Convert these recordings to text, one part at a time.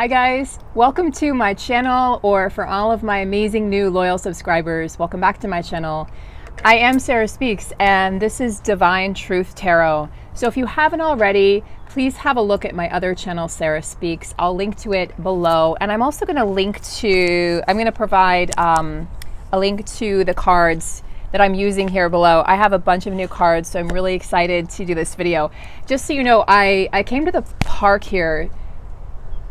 Hi guys, welcome to my channel, or for all of my amazing new loyal subscribers, welcome back to my channel. I am Sarah Speaks and this is Divine Truth Tarot. So if you haven't already, please have a look at my other channel, Sarah Speaks. I'll link to it below, and I'm also going to provide a link to the cards that I'm using here below. I have a bunch of new cards, so I'm really excited to do this video. Just so you know, I came to the park here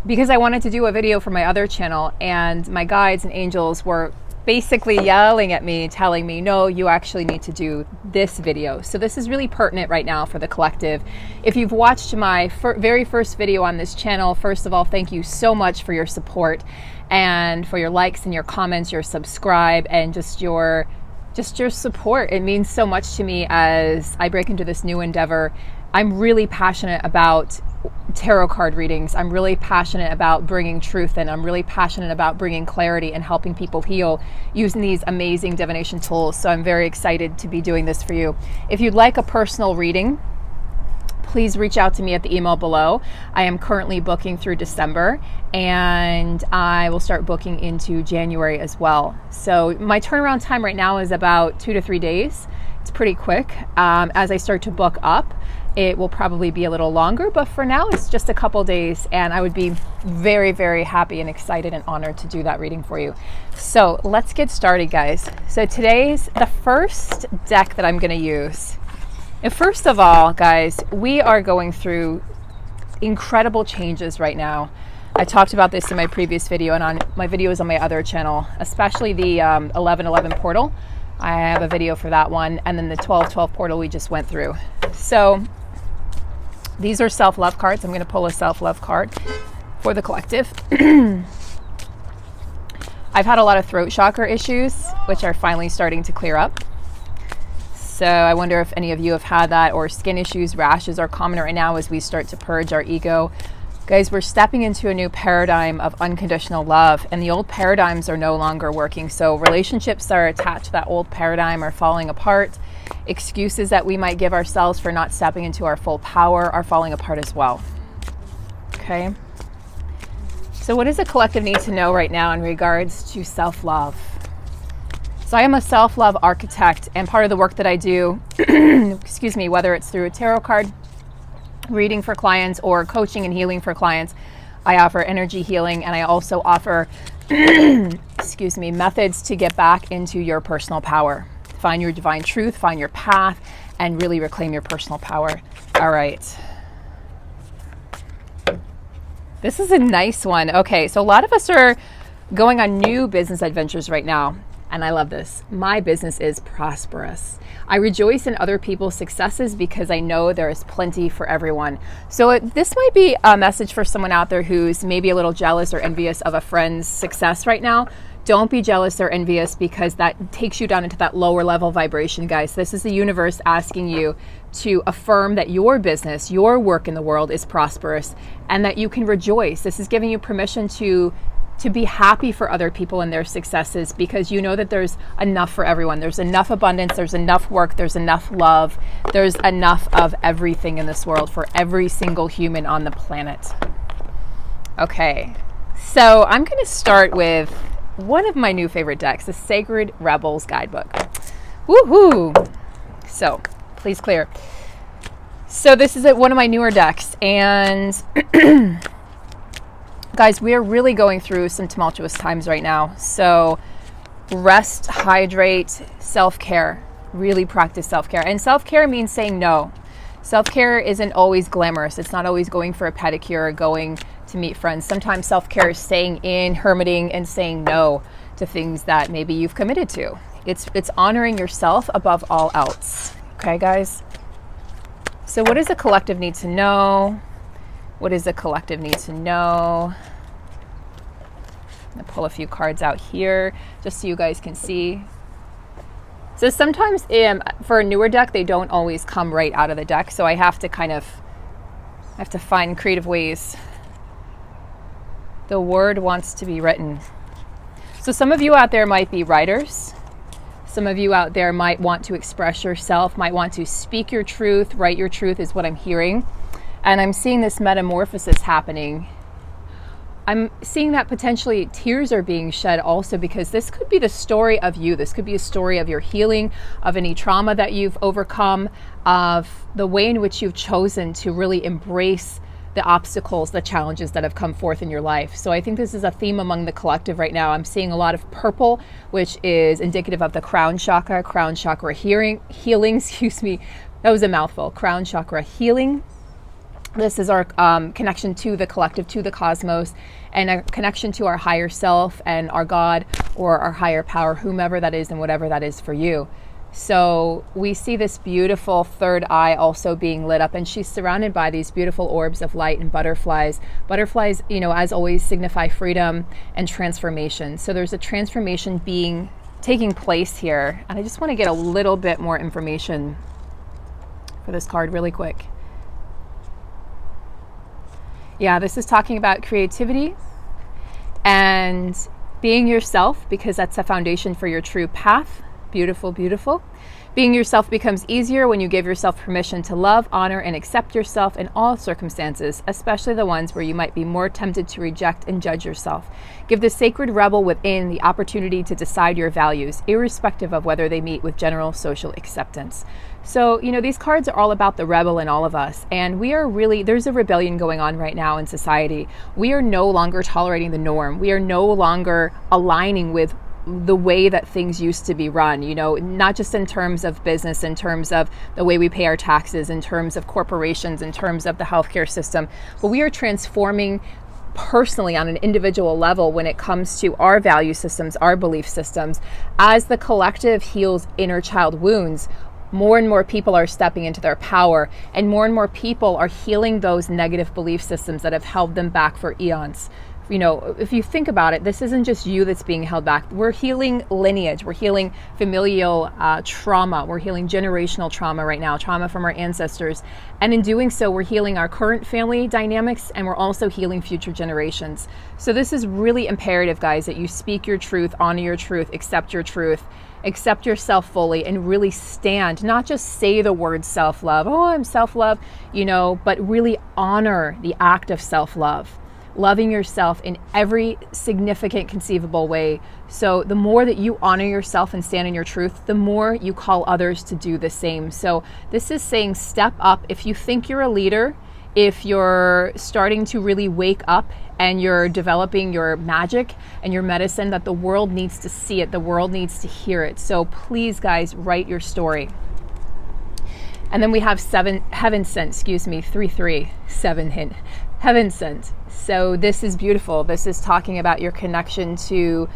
because I wanted to do a video for my other channel, and my guides and angels were basically yelling at me, telling me, no, you actually need to do this video. So this is really pertinent right now for the collective. If you've watched my very first video on this channel, first of all, thank you so much for your support and for your likes and your comments, your subscribe, and just your support. It means so much to me as I break into this new endeavor. I'm really passionate about tarot card readings. I'm really passionate about bringing truth, and I'm really passionate about bringing clarity and helping people heal using these amazing divination tools. So I'm very excited to be doing this for you. If you'd like a personal reading, please reach out to me at the email below. I am currently booking through December, and I will start booking into January as well. So my turnaround time right now is about 2 to 3 days. It's pretty quick. As I start to book up, it will probably be a little longer, but for now it's just a couple days, and I would be very, very happy and excited and honored to do that reading for you. So let's get started, guys. So today's the first deck that I'm going to use. And first of all, guys, we are going through incredible changes right now. I talked about this in my previous video and on my videos on my other channel, especially the 1111 portal. I have a video for that one, and then the 1212 portal we just went through. So these are self-love cards. I'm going to pull a self-love card for the collective. I've had a lot of throat chakra issues, which are finally starting to clear up. So I wonder if any of you have had that, or skin issues, rashes are common right now as we start to purge our ego. Guys, we're stepping into a new paradigm of unconditional love, and the old paradigms are no longer working. So relationships that are attached to that old paradigm are falling apart. Excuses that we might give ourselves for not stepping into our full power are falling apart as well. Okay. So what does the collective need to know right now in regards to self-love? So I am a self-love architect, and part of the work that I do, excuse me, whether it's through a tarot card reading for clients or coaching and healing for clients, I offer energy healing, and I also offer, excuse me, methods to get back into your personal power. Find your divine truth, find your path, and really reclaim your personal power. All right. This is a nice one. Okay, so a lot of us are going on new business adventures right now, and I love this. My business is prosperous. I rejoice in other people's successes because I know there is plenty for everyone. So this might be a message for someone out there who's maybe a little jealous or envious of a friend's success right now. Don't be jealous or envious, because that takes you down into that lower level vibration, guys. This is the universe asking you to affirm that your business, your work in the world is prosperous, and that you can rejoice. This is giving you permission to be happy for other people and their successes, because you know that there's enough for everyone. There's enough abundance, there's enough work, there's enough love, there's enough of everything in this world for every single human on the planet. Okay, so I'm going to start with one of my new favorite decks, the Sacred Rebels Guidebook. Woohoo! So, please clear. So this is one of my newer decks, and guys, we are really going through some tumultuous times right now. So rest, hydrate, self-care. Really practice self-care. And self-care means saying no. Self-care isn't always glamorous. It's not always going for a pedicure or going to meet friends. Sometimes self-care is staying in, hermiting, and saying no to things that maybe you've committed to. It's honoring yourself above all else. Okay, guys? So what does the collective need to know? What does the collective need to know? I'm going to pull a few cards out here just so you guys can see. So sometimes for a newer deck, they don't always come right out of the deck. So I have to find creative ways. The word wants to be written. So some of you out there might be writers. Some of you out there might want to express yourself, might want to speak your truth, write your truth is what I'm hearing. And I'm seeing this metamorphosis happening I'm seeing that potentially tears are being shed also, because this could be the story of you. This could be a story of your healing, of any trauma that you've overcome, of the way in which you've chosen to really embrace the obstacles, the challenges that have come forth in your life. So I think this is a theme among the collective right now. I'm seeing a lot of purple, which is indicative of the crown chakra healing, excuse me, that was a mouthful, crown chakra healing. This is our connection to the collective, to the cosmos, and a connection to our higher self and our God or our higher power, whomever that is and whatever that is for you. So we see this beautiful third eye also being lit up, and she's surrounded by these beautiful orbs of light and butterflies. Butterflies, as always, signify freedom and transformation. So there's a transformation taking place here. And I just want to get a little bit more information for this card really quick. Yeah, this is talking about creativity and being yourself, because that's a foundation for your true path. Beautiful, beautiful. Being yourself becomes easier when you give yourself permission to love, honor, and accept yourself in all circumstances, especially the ones where you might be more tempted to reject and judge yourself. Give the sacred rebel within the opportunity to decide your values, irrespective of whether they meet with general social acceptance. So, these cards are all about the rebel in all of us. And there's a rebellion going on right now in society. We are no longer tolerating the norm. We are no longer aligning with the way that things used to be run, not just in terms of business, in terms of the way we pay our taxes, in terms of corporations, in terms of the healthcare system, but we are transforming personally on an individual level when it comes to our value systems, our belief systems. As the collective heals inner child wounds, more and more people are stepping into their power, and more people are healing those negative belief systems that have held them back for eons. If you think about it, this isn't just you that's being held back. We're healing lineage. We're healing familial trauma. We're healing generational trauma right now, trauma from our ancestors. And in doing so, we're healing our current family dynamics, and we're also healing future generations. So this is really imperative, guys, that you speak your truth, honor your truth, accept yourself fully, and really stand, not just say the word self-love, I'm self-love, but really honor the act of self-love. Loving yourself in every significant conceivable way. So the more that you honor yourself and stand in your truth, the more you call others to do the same. So this is saying step up. If you think you're a leader, if you're starting to really wake up and you're developing your magic and your medicine, that the world needs to see it, the world needs to hear it. So please, guys, write your story. And then we have 3-3, heaven sent. So this is beautiful. This is talking about your connection to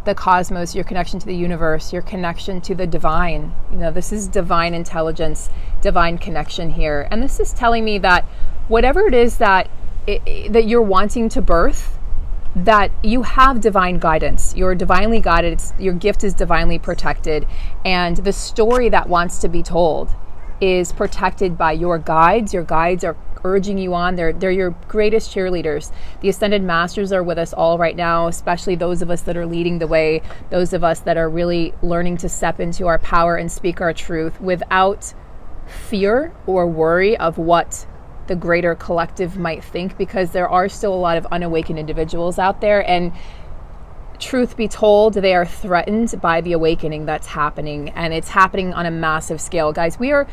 the cosmos, your connection to the universe, your connection to the divine. This is divine intelligence, divine connection here. And this is telling me that whatever it is that you're wanting to birth, that you have divine guidance. You're divinely guided. Your gift is divinely protected. And the story that wants to be told is protected by your guides. Your guides are urging you on. They're your greatest cheerleaders. The Ascended Masters are with us all right now, especially those of us that are leading the way, those of us that are really learning to step into our power and speak our truth without fear or worry of what the greater collective might think, because there are still a lot of unawakened individuals out there, and truth be told, they are threatened by the awakening that's happening, and it's happening on a massive scale. Guys, we are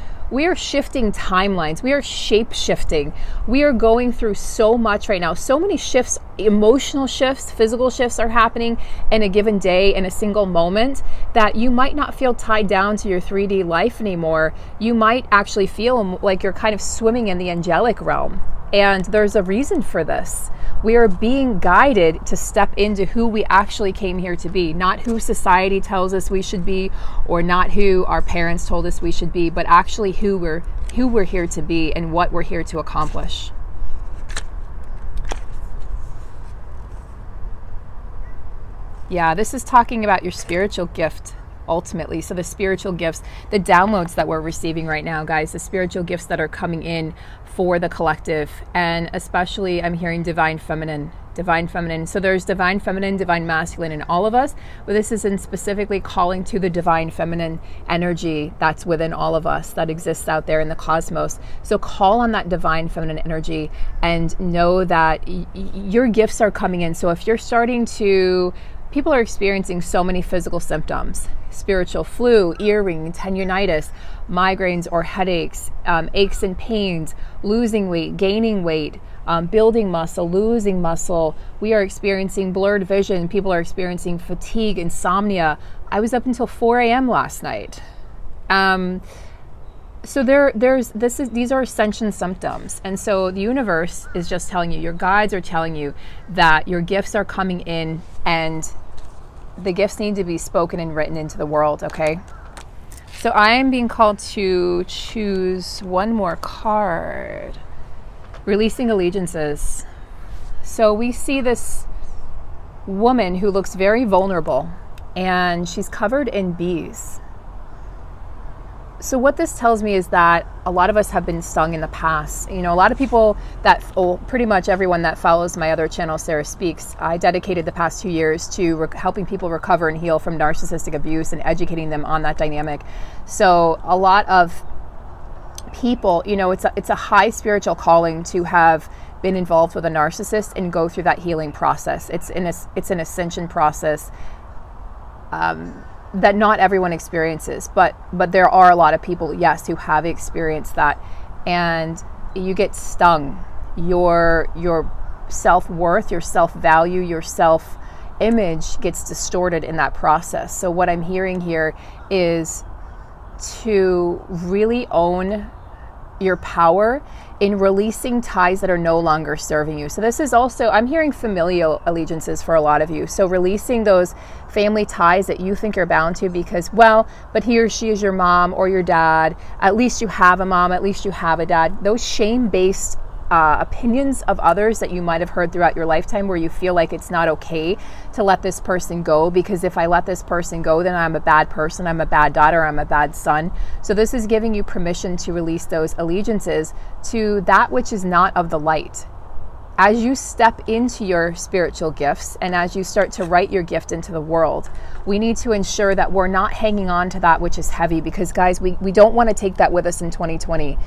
shifting timelines. We are shape shifting. We are going through so much right now. So many shifts, emotional shifts, physical shifts are happening in a given day, in a single moment, that you might not feel tied down to your 3D life anymore. You might actually feel like you're kind of swimming in the angelic realm. And there's a reason for this. We are being guided to step into who we actually came here to be, not who society tells us we should be, or not who our parents told us we should be, but actually who we're here to be and what we're here to accomplish. Yeah, this is talking about your spiritual gift. ultimately. So the spiritual gifts, the downloads that we're receiving right now, guys, the spiritual gifts that are coming in for the collective, and especially I'm hearing divine feminine. So there's divine feminine, divine masculine in all of us, but this is in specifically calling to the divine feminine energy that's within all of us, that exists out there in the cosmos. So call on that divine feminine energy and know that your gifts are coming in. So if you're starting to, people are experiencing so many physical symptoms, spiritual flu, earring, tendonitis, migraines or headaches, aches and pains, losing weight, gaining weight, building muscle, losing muscle. We are experiencing blurred vision. People are experiencing fatigue, insomnia. I was up until 4 a.m. last night. So these are ascension symptoms. And so the universe is just telling you, your guides are telling you that your gifts are coming in, and the gifts need to be spoken and written into the world, okay? So I am being called to choose one more card. Releasing allegiances. So we see this woman who looks very vulnerable, and she's covered in bees. So what this tells me is that a lot of us have been stung in the past. You know, a lot of people that, pretty much everyone that follows my other channel, Sarah Speaks, I dedicated the past 2 years to helping people recover and heal from narcissistic abuse and educating them on that dynamic. So a lot of people, you know, it's a high spiritual calling to have been involved with a narcissist and go through that healing process. It's an ascension process that not everyone experiences, but there are a lot of people, yes, who have experienced that, and you get stung. Your self-worth, your self-value, your self-image gets distorted in that process. So what I'm hearing here is to really own your power in releasing ties that are no longer serving you. So this is also, I'm hearing familial allegiances for a lot of you. So releasing those family ties that you think you're bound to because, well, but he or she is your mom or your dad. At least you have a mom, at least you have a dad. Those shame-based opinions of others that you might have heard throughout your lifetime, where you feel like it's not okay to let this person go, because if I let this person go, then I'm a bad person, I'm a bad daughter, I'm a bad son. So this is giving you permission to release those allegiances to that which is not of the light. As you step into your spiritual gifts and as you start to write your gift into the world, we need to ensure that we're not hanging on to that which is heavy, because guys, we don't want to take that with us in 2020.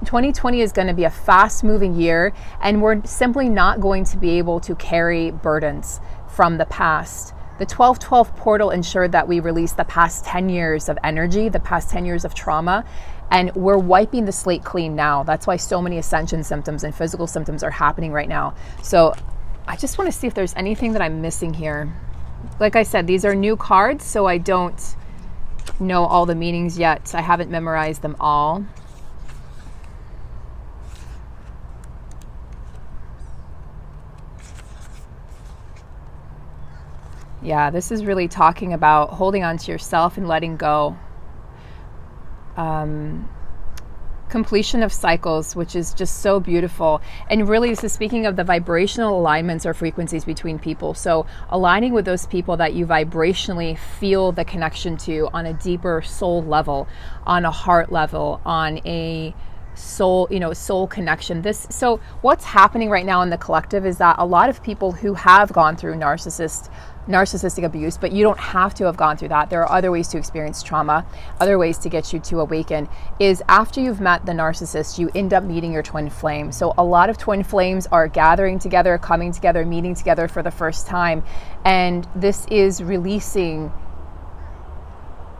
2020 is going to be a fast moving year, and we're simply not going to be able to carry burdens from the past. The 1212 portal ensured that we released the past 10 years of energy, the past 10 years of trauma, and we're wiping the slate clean now. That's why so many ascension symptoms and physical symptoms are happening right now. So I just want to see if there's anything that I'm missing here. Like I said, these are new cards, so I don't know all the meanings yet. I haven't memorized them all. Yeah, this is really talking about holding on to yourself and letting go. Completion of cycles, which is just so beautiful. And really, this is speaking of the vibrational alignments or frequencies between people. So aligning with those people that you vibrationally feel the connection to on a deeper soul level, on a heart level, on a soul, soul connection. So what's happening right now in the collective is that a lot of people who have gone through narcissistic abuse, but you don't have to have gone through that. There are other ways to experience trauma, other ways to get you to awaken, is after you've met the narcissist, you end up meeting your twin flame. So a lot of twin flames are gathering together, coming together, meeting together for the first time. And this is releasing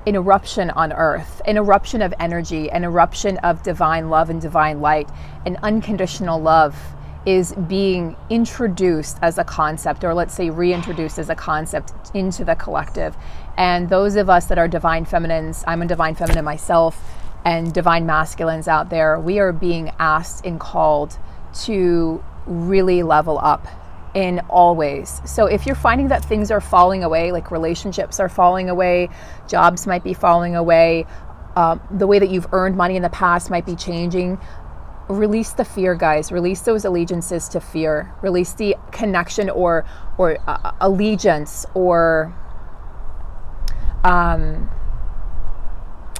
an eruption on earth, an eruption of energy, an eruption of divine love and divine light. An unconditional love is being introduced as a concept, or let's say reintroduced as a concept into the collective. And those of us that are divine feminines, I'm a divine feminine myself, and divine masculines out there, we are being asked and called to really level up in all ways. So if you're finding that things are falling away, like relationships are falling away, jobs might be falling away, the way that you've earned money in the past might be changing, release the fear, guys. Release those allegiances to fear. Release the connection or allegiance or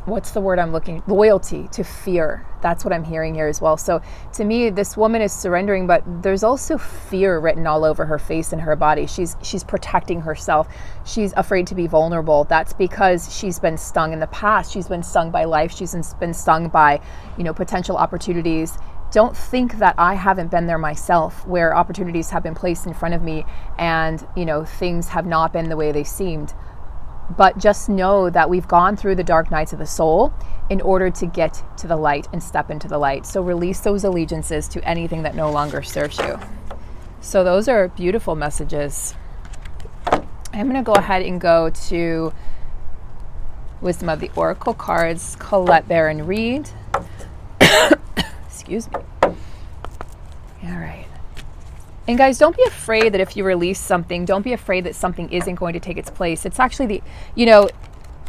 what's the word I'm looking, loyalty to fear. That's what I'm hearing here as well. So to me, this woman is surrendering, but there's also fear written all over her face and her body. She's protecting herself. She's afraid to be vulnerable. That's because she's been stung in the past. She's been stung by life. She's been stung by, potential opportunities. Don't think that I haven't been there myself, where opportunities have been placed in front of me and, things have not been the way they seemed. But just know that we've gone through the dark nights of the soul in order to get to the light and step into the light. So release those allegiances to anything that no longer serves you. So those are beautiful messages. I'm going to go ahead and go to Wisdom of the Oracle cards, Colette Baron Reed. Excuse me. All right. And guys, don't be afraid that if you release something, don't be afraid that something isn't going to take its place. It's actually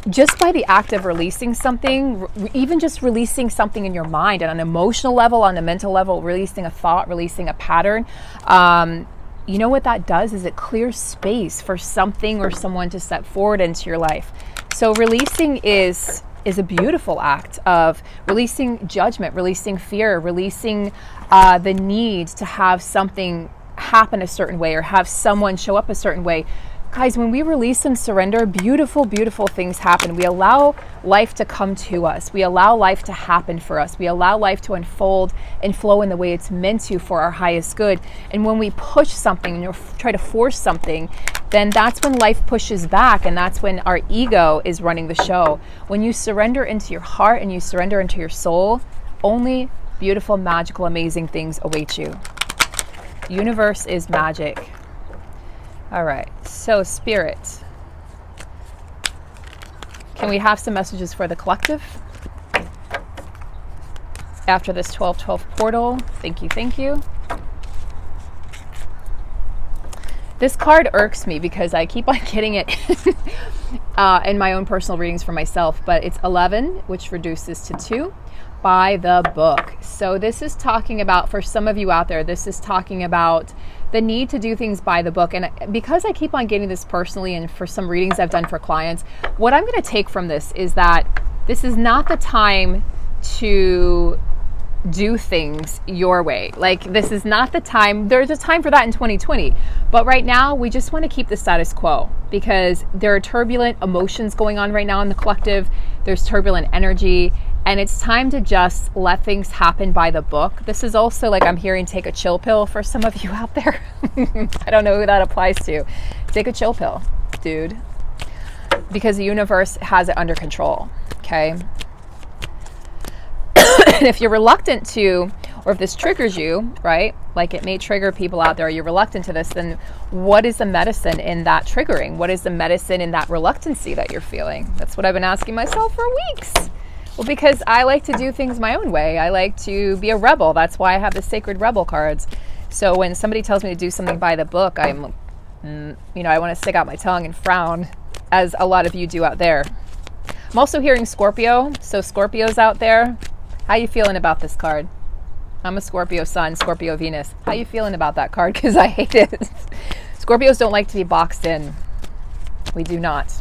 just by the act of releasing something, even just releasing something in your mind on an emotional level, on a mental level, releasing a thought, releasing a pattern, what that does is it clears space for something or someone to step forward into your life. So releasing is a beautiful act of releasing judgment, releasing fear, releasing the need to have something happen a certain way or have someone show up a certain way. Guys, when we release and surrender, beautiful, beautiful things happen. We allow life to come to us. We allow life to happen for us. We allow life to unfold and flow in the way it's meant to for our highest good. And when we push something and try to force something, then that's when life pushes back, and that's when our ego is running the show. When you surrender into your heart and you surrender into your soul, only beautiful, magical, amazing things await you. The universe is magic. All right, so Spirit, can we have some messages for the collective after this 12/12 portal? Thank you, thank you. This card irks me because I keep on getting it in my own personal readings for myself, but it's 11, which reduces to 2. By the book. So this is talking about, for some of you out there, this is talking about the need to do things by the book. And because I keep on getting this personally, and for some readings I've done for clients, what I'm going to take from this is that this is not the time to do things your way. Like, this is not the time. There's a time for that in 2020. But right now, we just want to keep the status quo because there are turbulent emotions going on right now in the collective. There's turbulent energy. And it's time to just let things happen by the book. This is also, like, I'm hearing, take a chill pill for some of you out there. I don't know who that applies to. Take a chill pill, dude. Because the universe has it under control, okay? And if you're reluctant to, or if this triggers you, right? Like, it may trigger people out there, you're reluctant to this, then what is the medicine in that triggering? What is the medicine in that reluctancy that you're feeling? That's what I've been asking myself for weeks. Well, because I like to do things my own way. I like to be a rebel. That's why I have the Sacred Rebel cards. So when somebody tells me to do something by the book, I want to stick out my tongue and frown, as a lot of you do out there. I'm also hearing Scorpio. So Scorpios out there, how you feeling about this card? I'm a Scorpio Sun, Scorpio Venus. How you feeling about that card? Because I hate it. Scorpios don't like to be boxed in. We do not.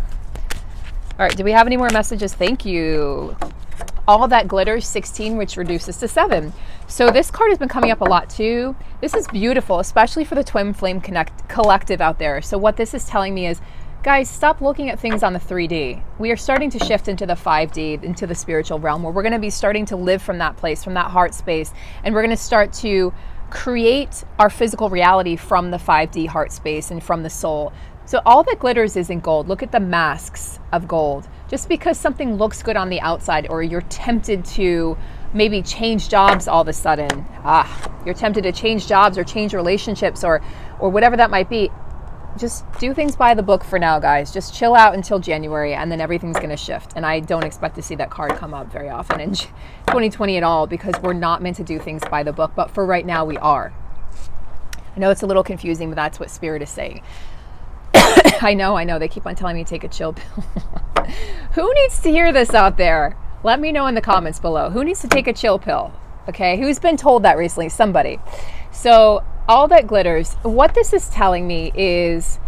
All right, do we have any more messages? Thank you. All That Glitters 16, which reduces to 7. So this card has been coming up a lot too. This is beautiful, especially for the Twin Flame collective out there. So what this is telling me is, guys, stop looking at things on the 3D. We are starting to shift into the 5D, into the spiritual realm, where we're going to be starting to live from that place, from that heart space. And we're going to start to create our physical reality from the 5D heart space and from the soul. So all that glitters is in gold. Look at the masks of gold. Just because something looks good on the outside, or you're tempted to maybe change jobs all of a sudden, you're tempted to change jobs or change relationships or whatever that might be, just do things by the book for now, guys. Just chill out until January, and then everything's going to shift. And I don't expect to see that card come up very often in 2020 at all, because we're not meant to do things by the book. But for right now, we are. I know it's a little confusing, but that's what Spirit is saying. I know. They keep on telling me to take a chill pill. Who needs to hear this out there? Let me know in the comments below. Who needs to take a chill pill? Okay, who's been told that recently? Somebody. So all that glitters, what this is telling me is,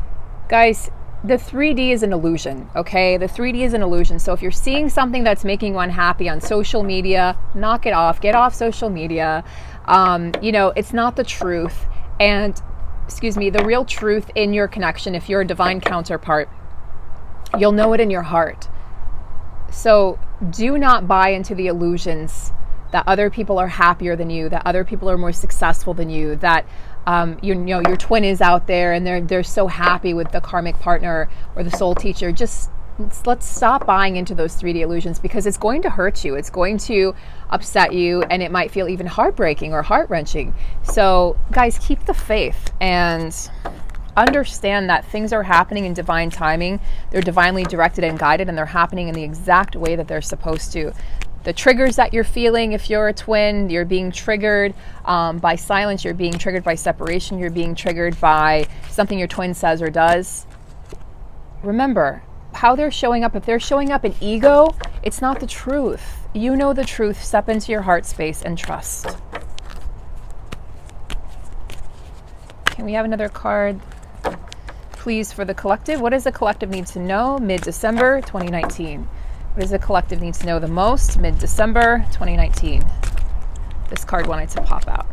guys, the 3D is an illusion, okay? The 3D is an illusion. So if you're seeing something that's making you unhappy on social media, knock it off. Get off social media. It's not the truth. And, the real truth in your connection, if you're a divine counterpart, you'll know it in your heart. So do not buy into the illusions that other people are happier than you, that other people are more successful than you, that your twin is out there and they're so happy with the karmic partner or the soul teacher. Just let's stop buying into those 3D illusions, because it's going to hurt you. It's going to upset you, and it might feel even heartbreaking or heart-wrenching. So guys, keep the faith and understand that things are happening in divine timing. They're divinely directed and guided, and they're happening in the exact way that they're supposed to. The triggers that you're feeling, if you're a twin, you're being triggered by silence, you're being triggered by separation, you're being triggered by something your twin says or does. Remember how they're showing up. If they're showing up in ego, it's not the truth. You know the truth. Step into your heart space and trust. Can we have another card, please, for the collective? What does the collective need to know mid-December 2019? What does the collective need to know the most mid-December 2019? This card wanted to pop out.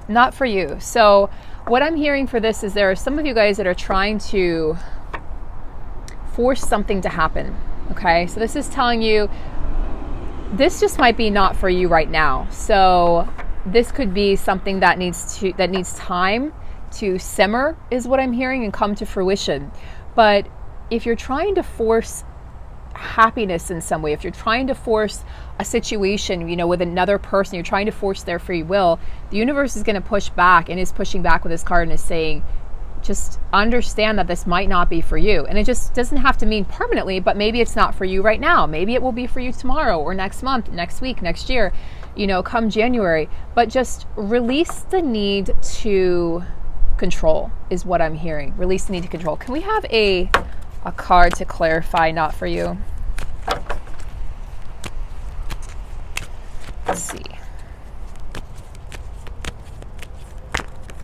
Not for you. So what I'm hearing for this is there are some of you guys that are trying to force something to happen. Okay, so this is telling you this just might be not for you right now. So this could be something that needs time to simmer, is what I'm hearing, and come to fruition. But if you're trying to force happiness in some way, if you're trying to force a situation, with another person, you're trying to force their free will, the universe is going to push back, and is pushing back with this card, and is saying, just understand that this might not be for you. And it just doesn't have to mean permanently, but maybe it's not for you right now. Maybe it will be for you tomorrow or next month, next week, next year, come January. But just release the need to control is what I'm hearing. Release the need to control. Can we have a card to clarify not for you? Let's see.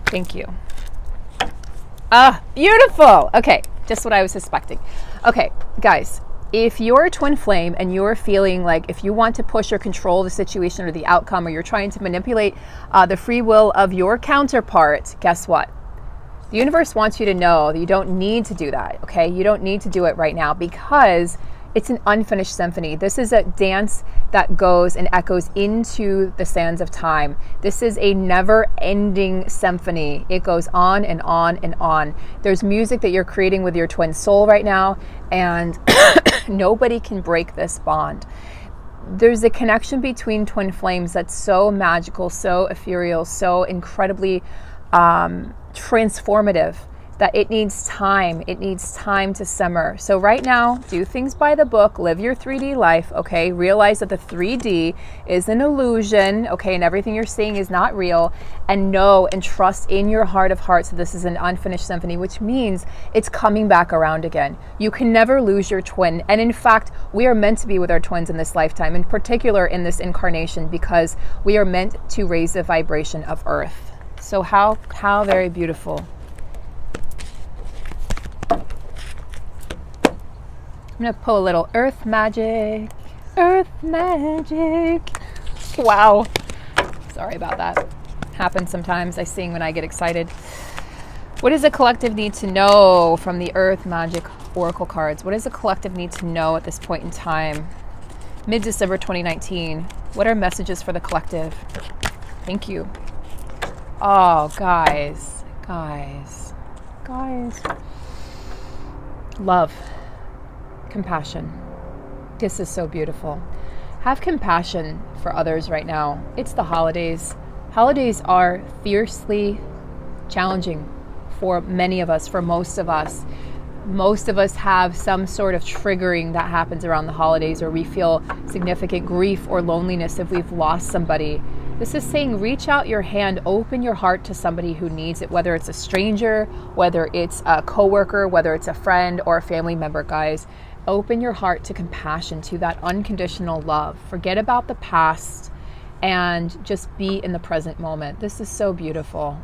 Thank you. Beautiful. Okay, just what I was suspecting. Okay, guys, if you're a twin flame and you're feeling like if you want to push or control the situation or the outcome, or you're trying to manipulate the free will of your counterpart, guess what? The universe wants you to know that you don't need to do that, okay? You don't need to do it right now, because it's an unfinished symphony. This is a dance that goes and echoes into the sands of time. This is a never-ending symphony. It goes on and on and on. There's music that you're creating with your twin soul right now, and nobody can break this bond. There's a connection between twin flames that's so magical, so ethereal, so incredibly transformative, that it needs time. It needs time to simmer. So right now, do things by the book. Live your 3D life, okay? Realize that the 3D is an illusion, okay? And everything you're seeing is not real. And know and trust in your heart of hearts that this is an unfinished symphony, which means it's coming back around again. You can never lose your twin. And in fact, we are meant to be with our twins in this lifetime, in particular in this incarnation, because we are meant to raise the vibration of Earth. So how very beautiful. I'm going to pull a little earth magic. Earth magic. Wow. Sorry about that. Happens sometimes. I sing when I get excited. What does the collective need to know from the earth magic oracle cards? What does the collective need to know at this point in time? Mid-December 2019. What are messages for the collective? Thank you. Oh, guys. Love. Compassion. This is so beautiful. Have compassion for others right now. It's the holidays. Holidays are fiercely challenging for many of us, for most of us. Most of us have some sort of triggering that happens around the holidays, or we feel significant grief or loneliness if we've lost somebody. This is saying reach out your hand, open your heart to somebody who needs it, whether it's a stranger, whether it's a coworker, whether it's a friend or a family member, guys. Open your heart to compassion, to that unconditional love. Forget about the past and just be in the present moment. This is so beautiful.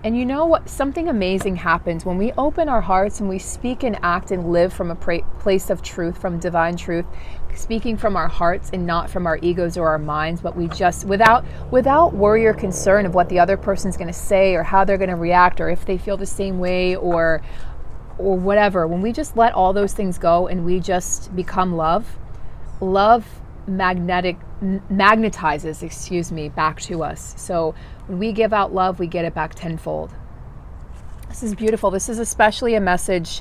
And you know what? Something amazing happens when we open our hearts and we speak and act and live from a place of truth, from divine truth, speaking from our hearts and not from our egos or our minds, but we just, without worry or concern of what the other person's going to say or how they're going to react or if they feel the same way or whatever. When we just let all those things go and we just become love magnetizes, back to us. So when we give out love, we get it back tenfold. This is beautiful. This is especially a message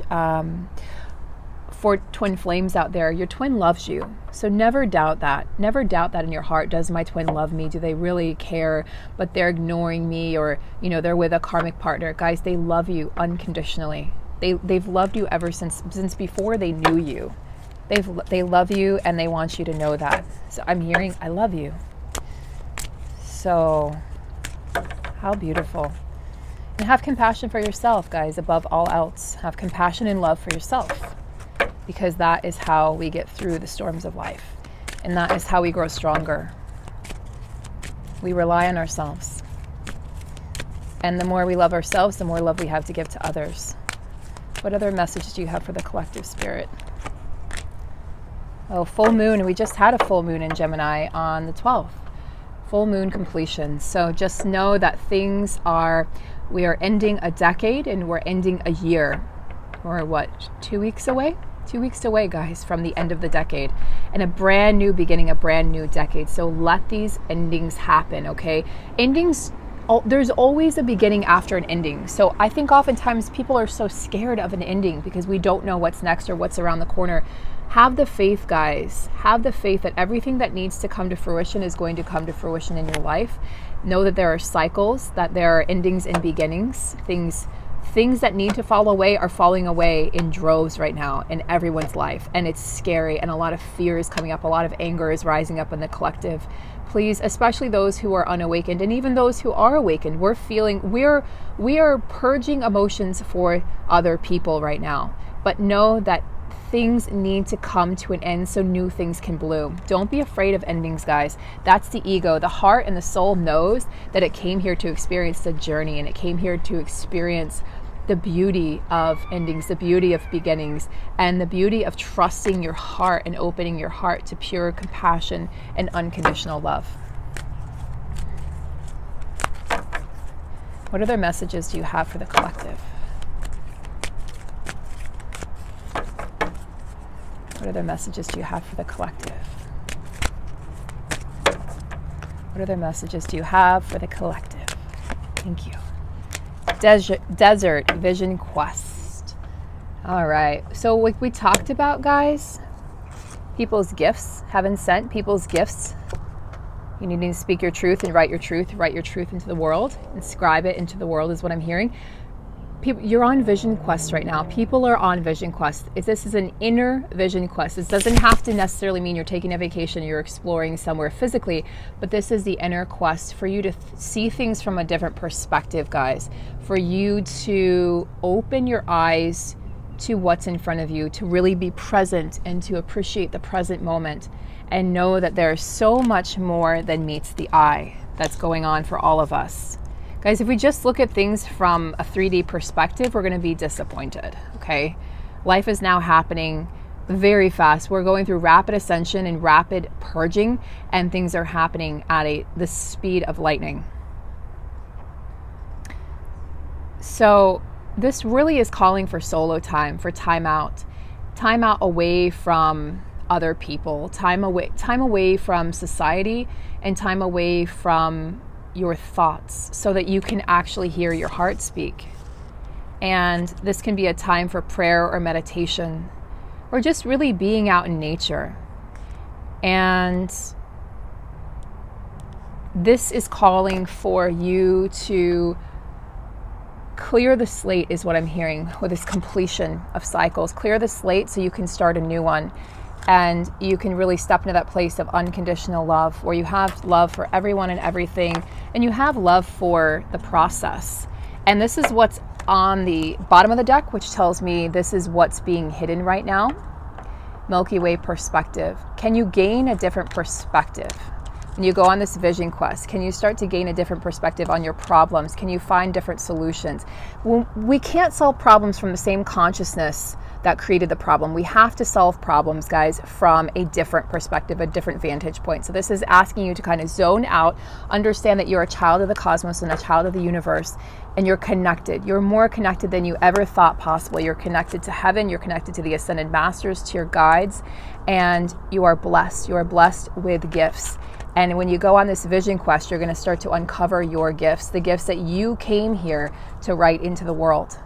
for twin flames out there. Your twin loves you. So never doubt that. Never doubt that in your heart. Does my twin love me? Do they really care? But they're ignoring me, or they're with a karmic partner. Guys, they love you unconditionally. They've loved you ever since before they knew you. They love you, and they want you to know that. So I'm hearing, I love you. So how beautiful. And have compassion for yourself, guys, above all else. Have compassion and love for yourself, because that is how we get through the storms of life. And that is how we grow stronger. We rely on ourselves. And the more we love ourselves, the more love we have to give to others. What other message do you have for the collective spirit? Oh, full moon. We just had a full moon in Gemini on the 12th. Full moon completion. So just know that we are ending a decade and we're ending a year. We're 2 weeks away? 2 weeks away, guys, from the end of the decade. And a brand new beginning, a brand new decade. So let these endings happen, okay? Endings, there's always a beginning after an ending. So I think oftentimes people are so scared of an ending because we don't know what's next or what's around the corner. Have the faith, guys. Have the faith that everything that needs to come to fruition is going to come to fruition in your life. Know that there are cycles, that there are endings and beginnings. Things that need to fall away are falling away in droves right now in everyone's life. And it's scary, and a lot of fear is coming up. A lot of anger is rising up in the collective. Please, especially those who are unawakened, and even those who are awakened, we are purging emotions for other people right now. But know that things need to come to an end so new things can bloom. Don't be afraid of endings, guys. That's the ego. The heart and the soul knows that it came here to experience the journey, and it came here to experience the beauty of endings, the beauty of beginnings, and the beauty of trusting your heart and opening your heart to pure compassion and unconditional love. What other messages do you have for the collective? What other messages do you have for the collective? What other messages do you have for the collective? Thank you. Desert Vision Quest. All right. So like we talked about, guys, people's gifts, heaven sent people's gifts. You need to speak your truth and write your truth into the world, inscribe it into the world is what I'm hearing. You're on vision quest right now. People are on vision quest. This is an inner vision quest. This doesn't have to necessarily mean you're taking a vacation, you're exploring somewhere physically, but this is the inner quest for you to see things from a different perspective, guys. For you to open your eyes to what's in front of you, to really be present and to appreciate the present moment and know that there's so much more than meets the eye that's going on for all of us. Guys, if we just look at things from a 3D perspective, we're going to be disappointed, okay? Life is now happening very fast. We're going through rapid ascension and rapid purging, and things are happening at the speed of lightning. So this really is calling for solo time, for time out away from other people, time away from society, and time away from your thoughts, so that you can actually hear your heart speak. And this can be a time for prayer or meditation, or just really being out in nature. And this is calling for you to clear the slate, is what I'm hearing with this completion of cycles. Clear the slate so you can start a new one. And you can really step into that place of unconditional love, where you have love for everyone and everything, and you have love for the process. And this is what's on the bottom of the deck, which tells me this is what's being hidden right now. Milky Way perspective. Can you gain a different perspective? and you go on this vision quest? Can you start to gain a different perspective on your problems? Can you find different solutions? We can't solve problems from the same consciousness that created the problem. We have to solve problems, guys, from a different perspective, a different vantage point. So this is asking you to kind of zone out, understand that you're a child of the cosmos and a child of the universe, and you're connected. You're more connected than you ever thought possible. You're connected to heaven, you're connected to the ascended masters, to your guides, and you are blessed. You are blessed with gifts. And when you go on this vision quest, you're going to start to uncover your gifts, the gifts that you came here to write into the world.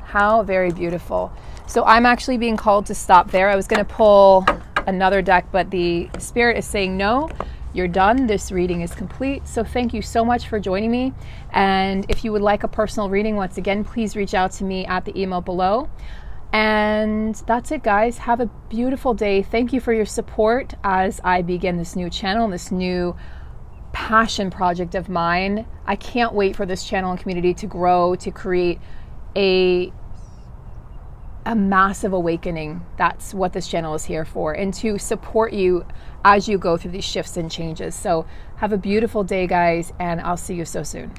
How very beautiful. So I'm actually being called to stop there. I was going to pull another deck, but the spirit is saying no, you're done. This reading is complete. So thank you so much for joining me. And if you would like a personal reading, once again, please reach out to me at the email below. And that's it, guys. Have a beautiful day. Thank you for your support as I begin this new channel, this new passion project of mine. I can't wait for this channel and community to grow, to create a massive awakening. That's what this channel is here for, and to support you as you go through these shifts and changes. So have a beautiful day, guys, and I'll see you so soon.